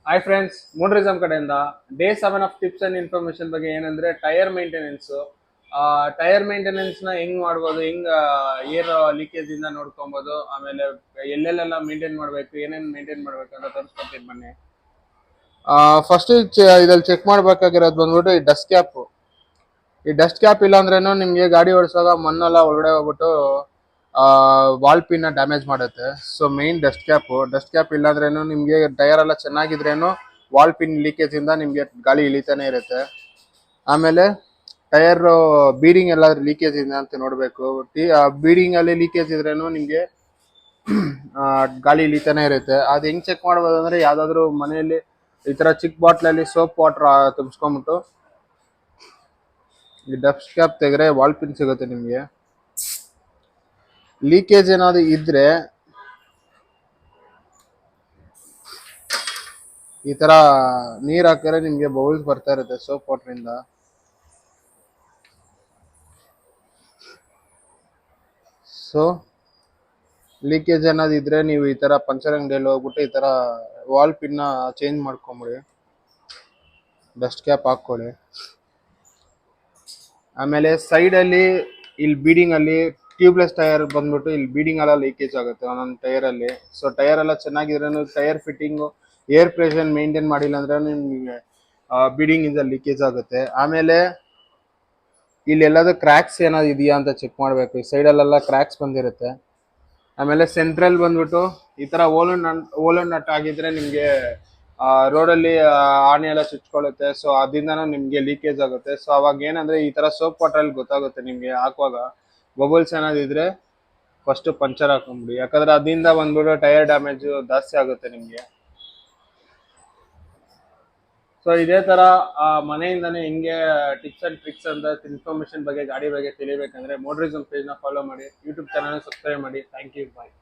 Hi friends, ಮೋಟರಿಸಮ್ ಕಡೆಯಿಂದ day 7 of tips and information ಬಗ್ಗೆ ಏನಂದ್ರೆ ಟೈರ್ ಮೇಂಟೆನೆನ್ಸ್. ಟೈರ್ ಮೇಂಟೆನೆನ್ಸ್ ನ ಹೆಂಗ್ ಮಾಡ್ಬೋದು, ಹೆಂಗ್ ಏರ್ ಲೀಕೇಜ್ ಇಂದ ನೋಡ್ಕೊಬೋದು, ಆಮೇಲೆ ಎಲ್ಲೆಲ್ಲೆಲ್ಲ ಮೇಂಟೈನ್ ಮಾಡ್ಬೇಕು, ಏನೇನ್ ಮೇಂಟೈನ್ ಮಾಡ್ಬೇಕು ಅಂತ ತೋರಿಸ್ಕೊಡ್ತೀನಿ ಬನ್ನಿ. ಫಸ್ಟ್ ಇದ್ರಲ್ಲಿ ಚೆಕ್ ಮಾಡ್ಬೇಕಾಗಿರೋದು ಬಂದ್ಬಿಟ್ಟು ಈ ಡಸ್ಟ್ ಕ್ಯಾಪ್. ಈ ಡಸ್ಟ್ ಕ್ಯಾಪ್ ಇಲ್ಲ ಅಂದ್ರೇನು ನಿಮ್ಗೆ ಗಾಡಿ ಓಡಿಸುವಾಗ ಮಣ್ಣೆಲ್ಲ ಒಳಗಡೆ ಹೋಗ್ಬಿಟ್ಟು ವಾಲ್ ಪಿನ್ ಡ್ಯಾಮೇಜ್ ಮಾಡುತ್ತೆ. ಸೊ ಮೇನ್ ಡಸ್ಟ್ ಕ್ಯಾಪ್ ಇಲ್ಲ ಅಂದ್ರೇನು ನಿಮ್ಗೆ ಟೈರ್ ಎಲ್ಲ ಚೆನ್ನಾಗಿದ್ರೇನು ವಾಲ್ ಪಿನ್ ಲೀಕೇಜ್ ಇಂದ ನಿಮ್ಗೆ ಗಾಳಿ ಇಳಿತಾನೆ ಇರುತ್ತೆ. ಆಮೇಲೆ ಟೈರ್ ಬೀರಿಂಗ್ ಎಲ್ಲ ಲೀಕೇಜ್ ಇದೆ ಅಂತ ನೋಡ್ಬೇಕು. ಬೀರಿಂಗ್ ಅಲ್ಲಿ ಲೀಕೇಜ್ ಇದ್ರೇನು ನಿಮ್ಗೆ ಗಾಳಿ ಇಳಿತಾನೆ ಇರುತ್ತೆ. ಅದು ಹೆಂಗ್ ಚೆಕ್ ಮಾಡ್ಬೋದು ಅಂದ್ರೆ ಯಾವ್ದಾದ್ರು ಮನೆಯಲ್ಲಿ ಈ ತರ ಚಿಕ್ಕ ಬಾಟ್ಲಲ್ಲಿ ಸೋಪ್ ವಾಟರ್ ತುಂಬಿಸ್ಕೊಂಡ್ಬಿಟ್ಟು ಈ ಡಸ್ಟ್ ಕ್ಯಾಪ್ ತೆಗೆದ್ರೆ ವಾಲ್ ಪಿನ್ ಸಿಗುತ್ತೆ ನಿಮ್ಗೆ. ಲೀಕೇಜ್ ಏನಾದ್ರು ಇದ್ರೆ ಈ ತರ ನೀರ್ ಹಾಕಿದ್ರೆ ನಿಮ್ಗೆ ಬೌಲ್ಸ್ ಬರ್ತಾ ಇರುತ್ತೆ ಸೋಪ್ ವಾಟರ್ ಇಂದ. ಸೊ ಲೀಕೇಜ್ ಏನಾದ್ರು ಇದ್ರೆ ನೀವು ಈ ತರ ಪಂಚರ್ ಅಂಗಡಿಯಲ್ಲಿ ಹೋಗ್ಬಿಟ್ಟು ಈ ತರ ವಾಲ್ ಪಿನ್ ಚೇಂಜ್ ಮಾಡ್ಕೊಂಬಿಡಿ, ಡಸ್ಟ್ ಕ್ಯಾಪ್ ಹಾಕೊಳ್ಳಿ. ಆಮೇಲೆ ಸೈಡ್ ಅಲ್ಲಿ ಇಲ್ಲಿ ಬೀಡಿಂಗ್ ಅಲ್ಲಿ ಟ್ಯೂಬ್ಲೆಸ್ ಟೈರ್ ಬಂದ್ಬಿಟ್ಟು ಇಲ್ಲಿ ಬೀಡಿಂಗ್ ಎಲ್ಲ ಲೀಕೇಜ್ ಆಗುತ್ತೆ ಒಂದೊಂದು ಟೈರ್ ಅಲ್ಲಿ. ಸೊ ಟೈರ್ ಎಲ್ಲ ಚೆನ್ನಾಗಿದ್ರೆ tyre fitting air pressure maintain ಮಾಡಿಲ್ಲ ಅಂದ್ರೆ ನಿಮ್ಗೆ ಬೀಡಿಂಗ್ ಇಂದ ಲೀಕೇಜ್ ಆಗುತ್ತೆ. ಆಮೇಲೆ ಇಲ್ಲಿ ಎಲ್ಲಾದ್ರೂ ಕ್ರ್ಯಾಕ್ಸ್ ಏನಾದ್ರು ಇದೆಯಾ ಅಂತ ಚೆಕ್ ಮಾಡ್ಬೇಕು. ಈ ಸೈಡಲ್ಲೆಲ್ಲ ಕ್ರ್ಯಾಕ್ಸ್ ಬಂದಿರುತ್ತೆ. ಆಮೇಲೆ ಸೆಂಟ್ರಲ್ ಬಂದ್ಬಿಟ್ಟು ಈ ತರ ಓಲನ್ ನಟ್ ಆಗಿದ್ರೆ ನಿಮ್ಗೆ ರೋಡಲ್ಲಿ ಆನೆ ಎಲ್ಲ ಚುಚ್ಕೊಳ್ಳುತ್ತೆ. ಸೊ ಅದರಿಂದನೂ ನಿಮ್ಗೆ ಲೀಕೇಜ್ ಆಗುತ್ತೆ. ಸೊ ಅವಾಗ ಏನಂದ್ರೆ ಈ ತರ ಸೋಪ್ ವಾಟರ್ ಅಲ್ಲಿ ಗೊತ್ತಾಗುತ್ತೆ ನಿಮ್ಗೆ ಹಾಕುವಾಗ ಬಬಲ್ಸ್ ಏನಾದಿದ್ರೆ ಫಸ್ಟ್ ಪಂಚರ್ ಹಾಕೊಂಡ್ಬಿಡಿ, ಯಾಕಂದ್ರೆ ಅದರಿಂದ ಬಂದ್ಬಿಟ್ಟು ಟೈರ್ ಡ್ಯಾಮೇಜ್ ಜಾಸ್ತಿ ಆಗುತ್ತೆ ನಿಮ್ಗೆ. ಸೊ ಇದೇ ತರ ಮನೆಯಿಂದಾನೇ ಹೆಂಗೆ ಟಿಪ್ಸ್ ಅಂಡ್ ಟ್ರಿಕ್ಸ್ ಅಂತ ಇನ್ಫಾರ್ಮೇಶನ್ ಬಗ್ಗೆ ಗಾಡಿ ಬಗ್ಗೆ ತಿಳಿಬೇಕಂದ್ರೆ ಮೋಟರಿಸಮ್ ಪೇಜ್ ನ ಫಾಲೋ ಮಾಡಿ, ಯೂಟ್ಯೂಬ್ ಚಾನಲ್ ಸಬ್ಸ್ಕ್ರೈಬ್ ಮಾಡಿ. Thank you, bye.